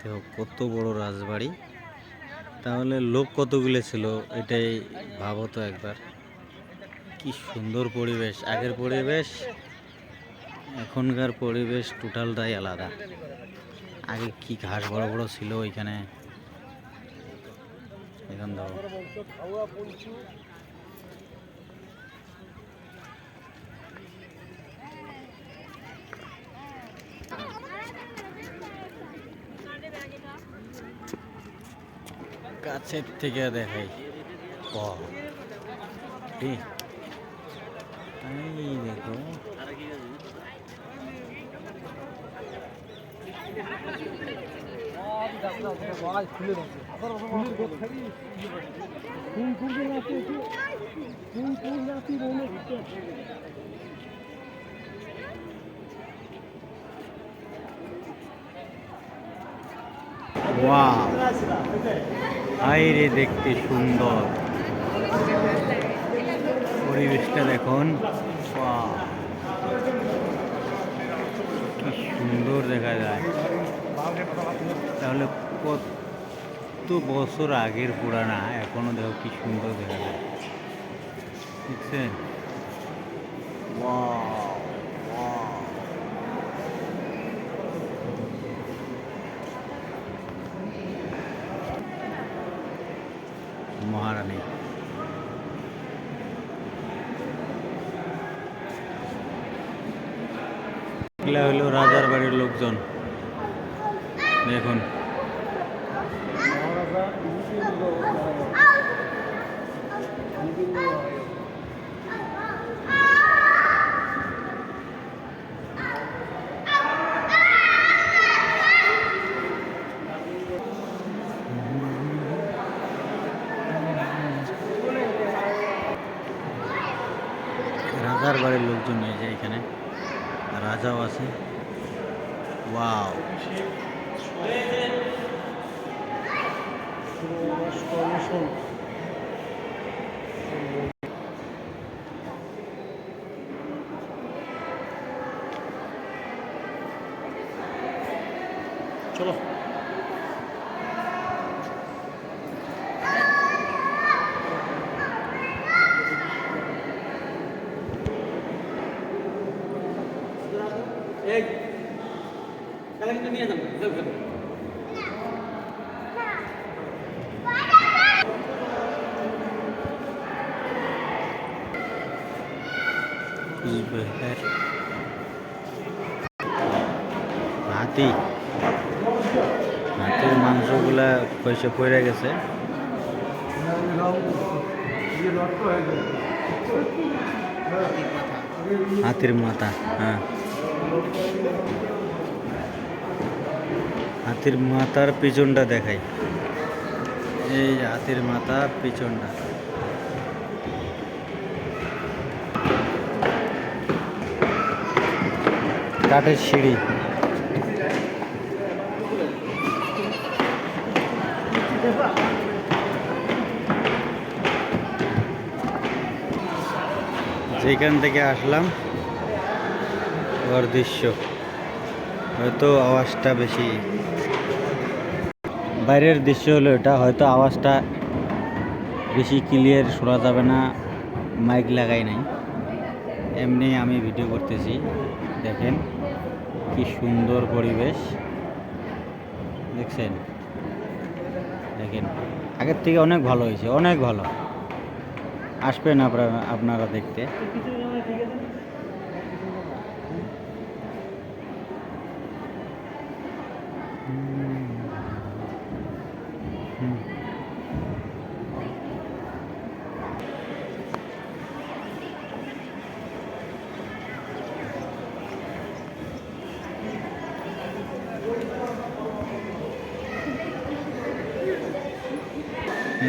দেখো কত বড় রাজবাড়ি, তাহলে লোক কতগুলো ছিল এটাই ভাবো তো একবার। কি সুন্দর পরিবেশ, আগের পরিবেশ এখনকার পরিবেশ টোটালটাই আলাদা। আগে কি ঘাস বড় বড় ছিল ওইখানে, এখন দেখো। কাছের থেকে দেখাই, এই দেখো ওয়াও, আইরে দেখতে সুন্দর পরিবেশটা দেখুন। ওয়াও, কি সুন্দর দেখা যায়। তাহলে কত বছর আগের পুরানা, এখনো দেখো কি সুন্দর দেখা যায়, দেখছেন? Wow, wow. মহারানী, এগুলা হলো রাজার বাড়ির লোকজন। দেখুন রাজার বাড়ির লোকজন, এই যে এখানে রাজাও আছে। ওয়াও, চলো। নিয়ে যাবো। হাতি, হাতির মাংসগুলা পয়সা পড়ে গেছে। হাতির মাথা, হ্যাঁ, হাতির মাথার পিছনটা দেখাই। এই হাতির মাথার পিছনটা, কাঠের সিঁড়ি। যেখান থেকে আসলাম ওর দৃশ্য, হয়তো আওয়াজটা বেশি, বাইরের দৃশ্য হলো এটা, হয়তো আওয়াজটা বেশি ক্লিয়ার শোনা যাবে না, মাইক লাগাই নাই, এমনি আমি ভিডিও করতেছি। দেখেন কি সুন্দর পরিবেশ, দেখছেন? দেখেন আগের থেকে অনেক ভালো হয়েছে, অনেক ভালো। আসবেন আপনারা দেখতে।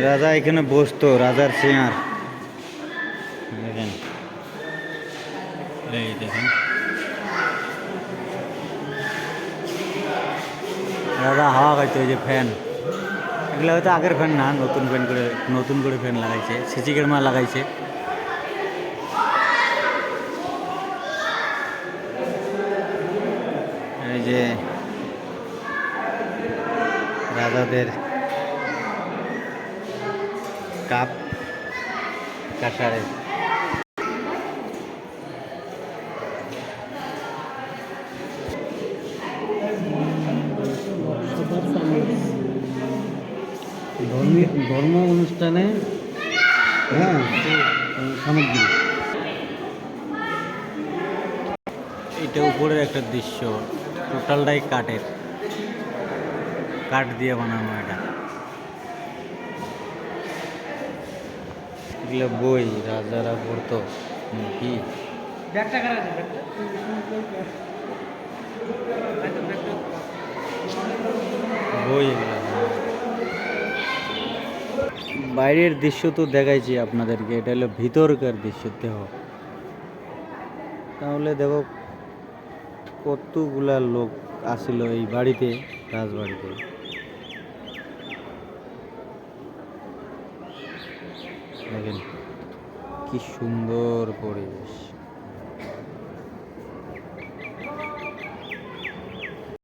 রাজা এখানে বসতো, রাজার চেয়ার। দেখেন, এই দেখেন রাজা হাওয়া খাইতো, এই যে ফ্যান, এগুলো হয়তো আগের ফ্যান না, নতুন করে ফ্যান লাগাইছে, সিসি ক্যামেরা লাগাইছে। এই যে রাজাদের কাপ কাঁসারের। ধর্ম অনুষ্ঠানে হ্যাঁ সামগ্রী। এটা উপরের একটা দৃশ্য, টোটালটাই কাঠের, কাঠ দিয়ে বানানো। এটা এগুলো বই রাজারা পড়তো কি বই এগুলো। বাইরের দৃশ্য তো দেখাইছি আপনাদেরকে, এটা হলো ভিতরকার দৃশ্য। দেহ তাহলে দেখো কতগুলা লোক আসিল এই বাড়িতে, রাজবাড়িতে। দেখেন কি সুন্দর পরিবেশ।